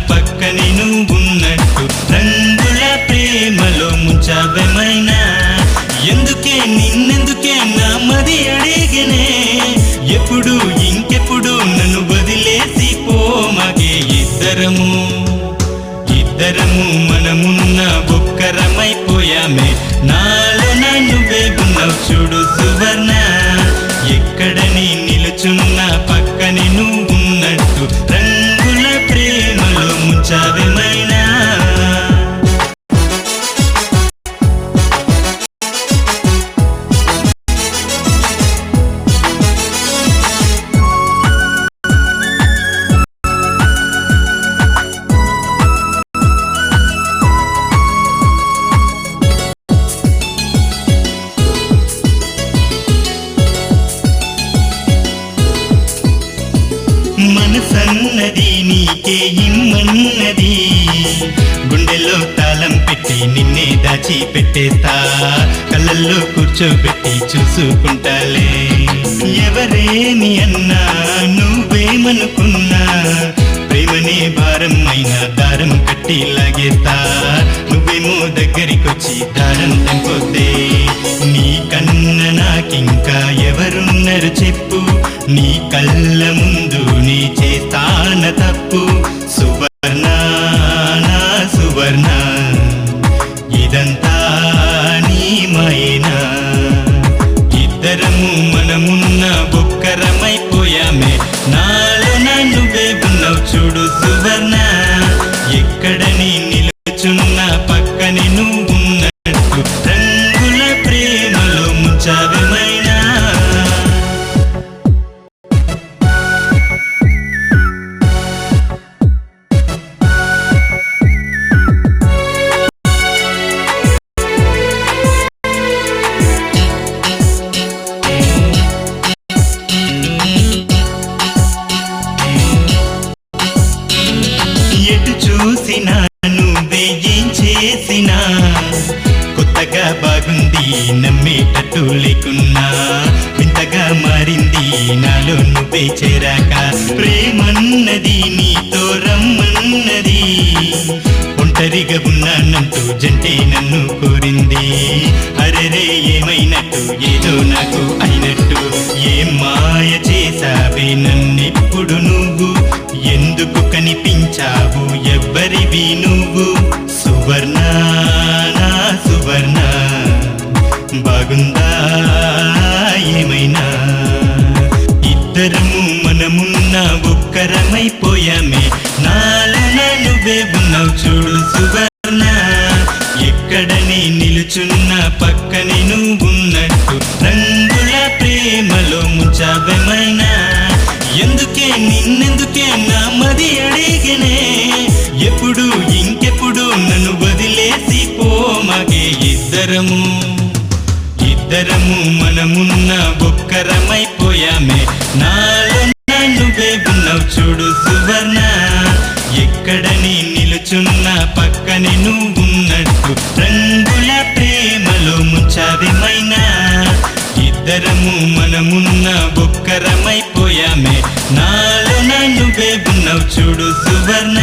పక్కనే నువ్వున్నట్టు రంగుల ప్రేమలో ముంచావేమైనా ఎందుకే నిన్నెందుకే నా మది అడిగనే ఎప్పుడు ఇంకెప్పుడు నన్ను వదిలేసి పోమగే ఇద్దరము మనమున్న ఒక్కరమైపోయామే నాలో నువ్వే ఉన్నావు చూడు సువర్ణ ఎక్కడని నిలుచున్న పక్కనే నువ్వున్నట్టు రంగుల ప్రేమలో ముంచావేమైనా మనసన్నది నీకే ఇమ్మన్నది గుండెల్లో తాళం పెట్టి నిన్నే దాచి పెట్టేస్తా కళ్ళల్లో కూర్చోబెట్టి చూసుకుంటాలే ఎవరేమి అన్నా నువ్వేమనుకున్నా ప్రేమనే భారం అయినా దారం కట్టి లాగేస్తా నువ్వేమో దగ్గరికొచ్చి దారం తెంపొద్దే నీ కన్న నాకింకా ఎవరున్నారు చెప్పు నీ కళ్ళ ముందు నీ చేస్తాన తప్పు సువర్ణ నా సువర్ణ ఇదంతా నీ మైనా ఇద్దరము మనమున్న ఒక్కరమైపోయామే నాలో నువ్వే ఉన్నావు చూడు సువర్ణ ఎక్కడని నిలుచున్న పక్కనే నువ్వున్నట్టు రంగుల ప్రేమలో ముంచావేమైనా ఎటు చూసినా నువ్వే ఏం చేసినా కొత్తగా బాగుంది నమ్మేటట్టు లేకున్నా వింతగా మారింది నాలో నువ్వే చేరాక ప్రేమన్నది నీతో రమ్మన్నది ఒంటరిగా ఉన్నానంటూ జంటే నన్ను కోరింది అరెరే ఏమైనట్టు ఏదో నాకు అయినట్టు ఏం మాయ చేసావే నన్నెప్పుడు నువ్వు ఎందుకు కనిపించావు ఎవ్వరివి నువ్వు సువర్ణ నా సువర్ణ బాగుందా ఏమైనా ఇద్దరము మనమున్న ఒక్కరమైపోయామే నాలో నువ్వే ఉన్నావు చూడు సువర్ణ ఎక్కడని నిలుచున్న పక్కనే నువ్వున్నట్టు రంగుల ప్రేమలో ముంచావేమైనా ఎందుకే నిన్నెందుకే నా మది అడిగనే ఎప్పుడు ఇంకెప్పుడు నన్ను వదిలేసి పోమగే ఇద్దరము మనమున్న ఒక్కరమైపోయామే నాలో నువ్వే ఉన్నావు చూడు సువర్ణ ఎక్కడని నిలుచున్న పక్కనే నువ్వున్నట్టు రంగుల ప్రేమలో ముంచావేమైనా ఇద్దరము మనమున్న ఒక్కరమైపోయామే నాలో నువ్వే ఉన్నావు చూడు సువర్ణ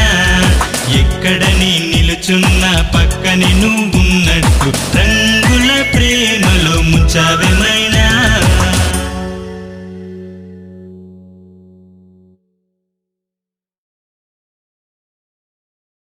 ఎక్కడని నిలుచున్న పక్కనే నువ్వున్నట్టు రంగుల ప్రేమలో ముంచావేమైనా